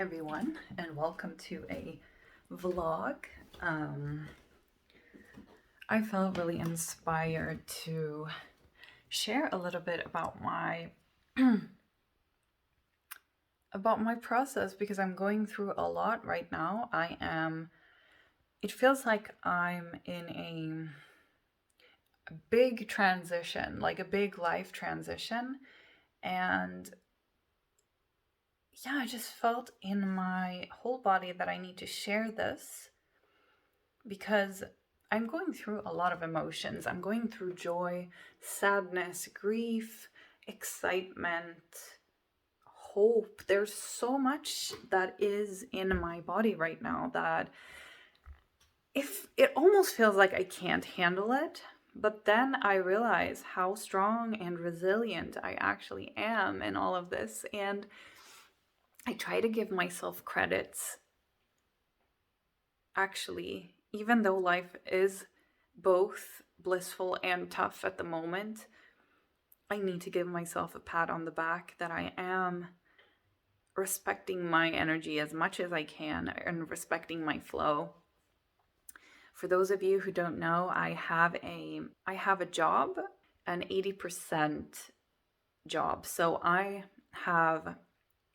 everyone, and welcome to a vlog. I felt really inspired to share a little bit about my process because I'm going through a lot right now. It feels like I'm in a big transition, like a big life transition, and yeah, I just felt in my whole body that I need to share this because I'm going through a lot of emotions. I'm going through joy, sadness, grief, excitement, hope. There's so much that is in my body right now that if it almost feels like I can't handle it. But then I realize how strong and resilient I actually am in all of this. And I try to give myself credits. Actually, even though life is both blissful and tough at the moment, I need to give myself a pat on the back that I am respecting my energy as much as I can and respecting my flow. For those of you who don't know, I have a job, an 80% job. So I have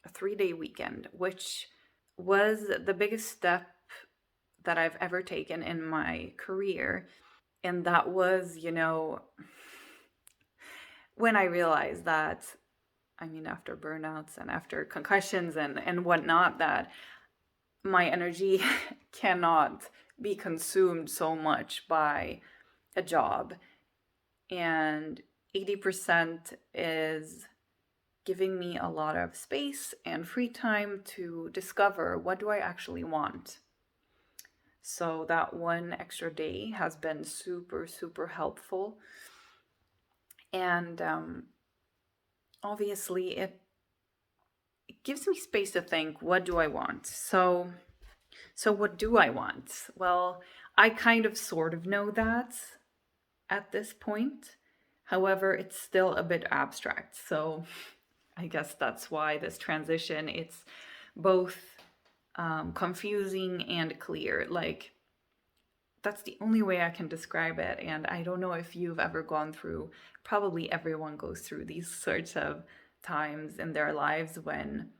a 3-day weekend, which was the biggest step that I've ever taken in my career. And that was, when I realized that, after burnouts and after concussions and whatnot, that my energy cannot be consumed so much by a job. And 80% is giving me a lot of space and free time to discover what do I actually want. So that one extra day has been super, super helpful. And obviously it gives me space to think, what do I want? So what do I want? Well, I kind of sort of know that at this point. However, it's still a bit abstract. So I guess that's why this transition, it's both confusing and clear. Like, that's the only way I can describe it. And I don't know if you've ever gone through, probably everyone goes through these sorts of times in their lives when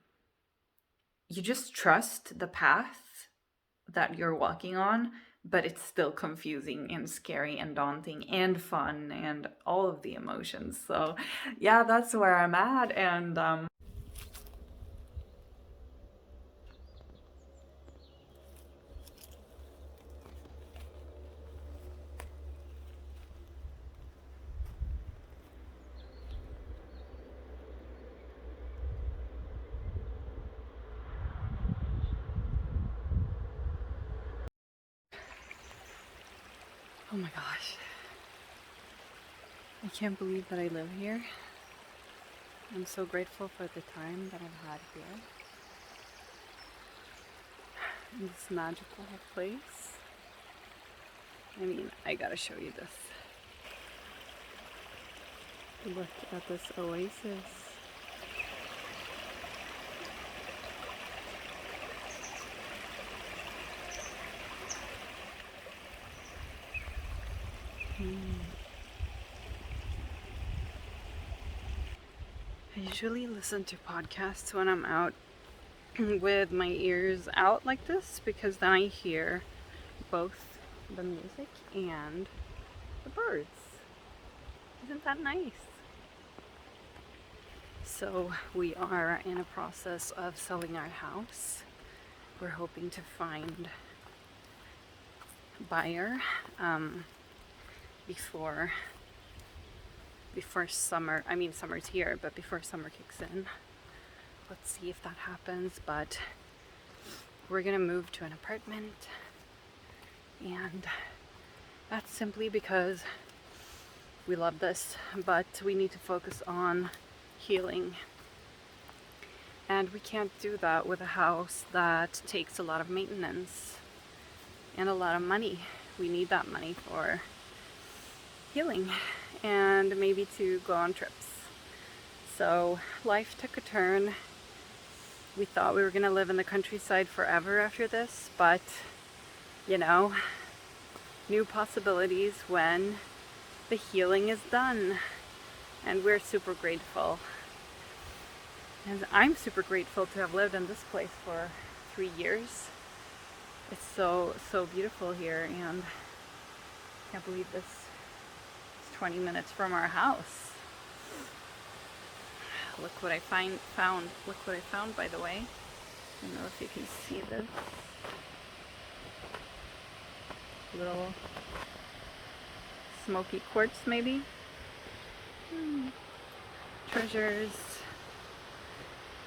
you just trust the path that you're walking on, but it's still confusing and scary and daunting and fun and all of the emotions. So yeah, that's where I'm at. And oh my gosh, I can't believe that I live here. I'm so grateful for the time that I've had here in this magical place. I gotta show you this. Look at this oasis. I usually listen to podcasts when I'm out with my ears out like this because then I hear both the music and the birds. Isn't that nice? So we are in a process of selling our house. We're hoping to find a buyer before summer. Summer's here, but before summer kicks in. Let's see if that happens, but we're gonna move to an apartment, and that's simply because we love this, but we need to focus on healing. And we can't do that with a house that takes a lot of maintenance and a lot of money. We need that money for healing and maybe to go on trips. So life took a turn We thought we were gonna live in the countryside forever after this, but you know, new possibilities when the healing is done. And we're super grateful. And I'm super grateful to have lived in this place for 3 years. It's so beautiful here, and I can't believe this is 20 minutes from our house. Look what I found. Look what I found, by the way. I don't know if you can see this. Little smoky quartz, maybe? Treasures.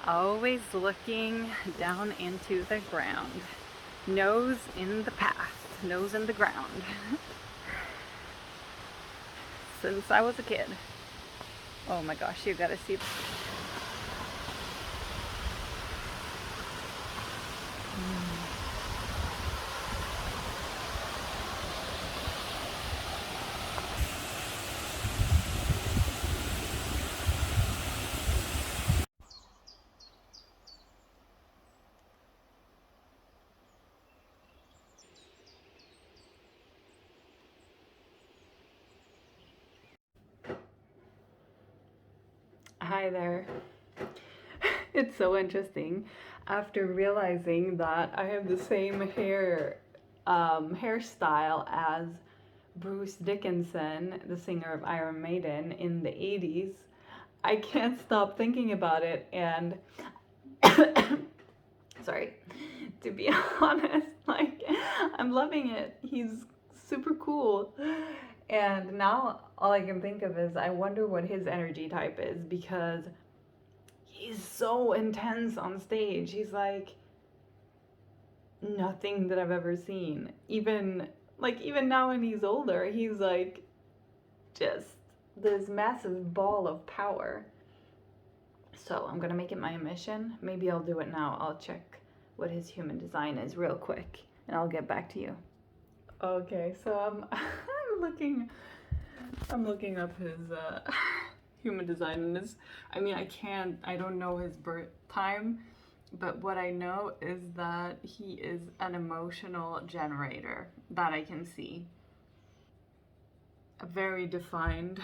Always looking down into the ground. Nose in the path. Nose in the ground. Since I was a kid. Oh my gosh, you gotta see. Hi there. It's so interesting. After realizing that I have the same hairstyle as Bruce Dickinson, the singer of Iron Maiden in the 80s, I can't stop thinking about it. And sorry, to be honest, like, I'm loving it. He's super cool. And now all I can think of is I wonder what his energy type is, because he's so intense on stage. He's like nothing that I've ever seen. Even now when he's older, he's like just this massive ball of power. So I'm gonna make it my mission. Maybe I'll do it now. I'll check what his human design is real quick, and I'll get back to you. Okay, so I'm looking up his human design, and I don't know his birth time, but what I know is that he is an emotional generator that I can see. Very defined.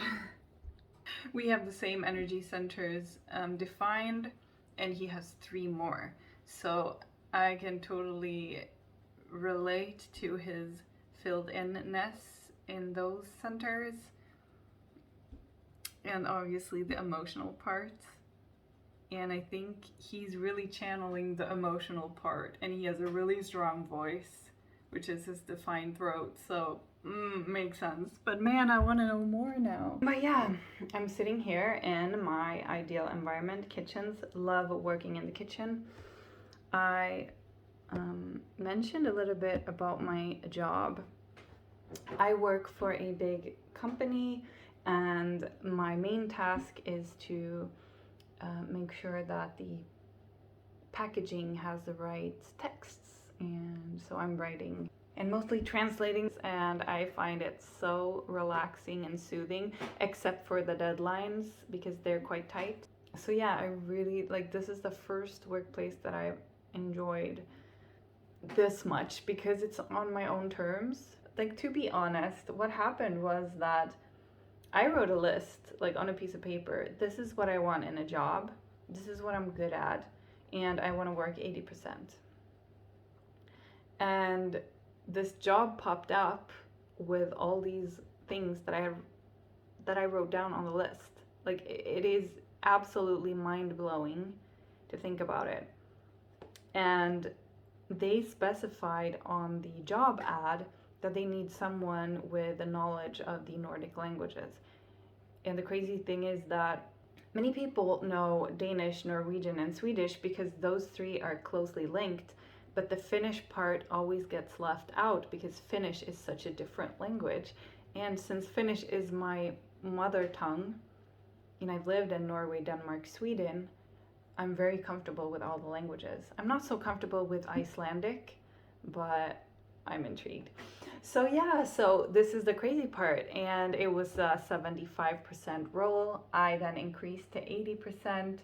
We have the same energy centers defined, and he has 3 more. So I can totally relate to his filled inness in those centers, and obviously the emotional parts. And I think he's really channeling the emotional part, and he has a really strong voice, which is his defined throat. So makes sense. But man, I want to know more now. But yeah, I'm sitting here in my ideal environment, kitchens. Love working in the kitchen. I mentioned a little bit about my job. I work for a big company, and my main task is to make sure that the packaging has the right texts, and so I'm writing and mostly translating, and I find it so relaxing and soothing, except for the deadlines because they're quite tight. So yeah, I really like, this is the first workplace that I've enjoyed this much because it's on my own terms. Like, to be honest, what happened was that I wrote a list, like, on a piece of paper. This is what I want in a job. This is what I'm good at, and I want to work 80%. And this job popped up with all these things that I wrote down on the list. Like, it is absolutely mind-blowing to think about it. And they specified on the job ad that they need someone with a knowledge of the Nordic languages. And the crazy thing is that many people know Danish, Norwegian, and Swedish because those 3 are closely linked, but the Finnish part always gets left out because Finnish is such a different language. And since Finnish is my mother tongue, and I've lived in Norway, Denmark, Sweden, I'm very comfortable with all the languages. I'm not so comfortable with Icelandic, but I'm intrigued. So yeah, so this is the crazy part, and it was a 75% role. I then increased to 80%.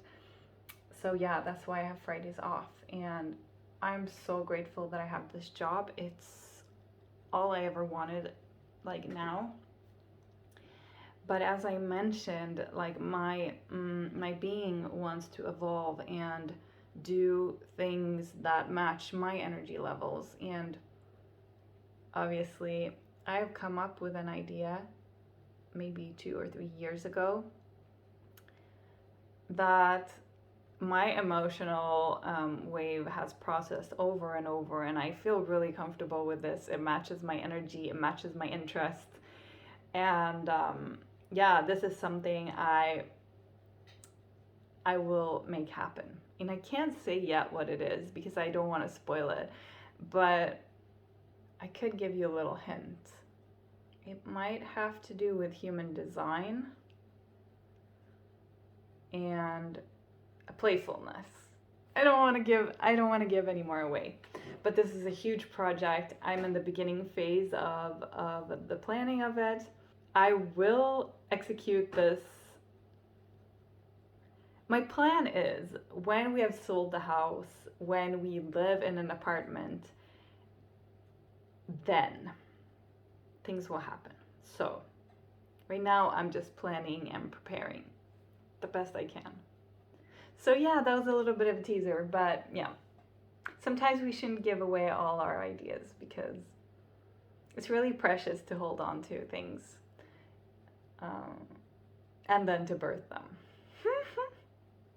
So yeah, that's why I have Fridays off. And I'm so grateful that I have this job. It's all I ever wanted, like, now. But as I mentioned, like, my being wants to evolve and do things that match my energy levels. And obviously, I've come up with an idea maybe 2 or 3 years ago that my emotional wave has processed over and over, and I feel really comfortable with this. It matches my energy, it matches my interest, and yeah, this is something I will make happen. And I can't say yet what it is because I don't want to spoil it, but I could give you a little hint. It might have to do with human design and a playfulness. I don't want to give any more away. But this is a huge project. I'm in the beginning phase of the planning of it. I will execute this. My plan is, when we have sold the house, when we live in an apartment, then things will happen. So right now I'm just planning and preparing the best I can. So yeah, that was a little bit of a teaser, but yeah, sometimes we shouldn't give away all our ideas because it's really precious to hold on to things and then to birth them.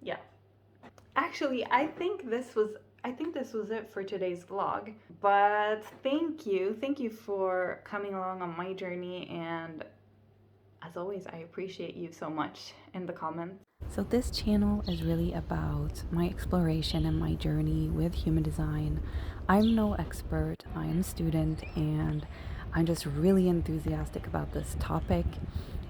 Yeah. Actually, I think this was it for today's vlog. But thank you for coming along on my journey, and as always, I appreciate you so much in the comments. So this channel is really about my exploration and my journey with human design. I'm no expert, I am a student, and I'm just really enthusiastic about this topic.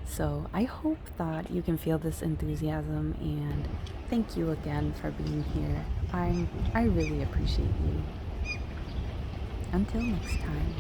So I hope that you can feel this enthusiasm, and thank you again for being here. I really appreciate you. Until next time.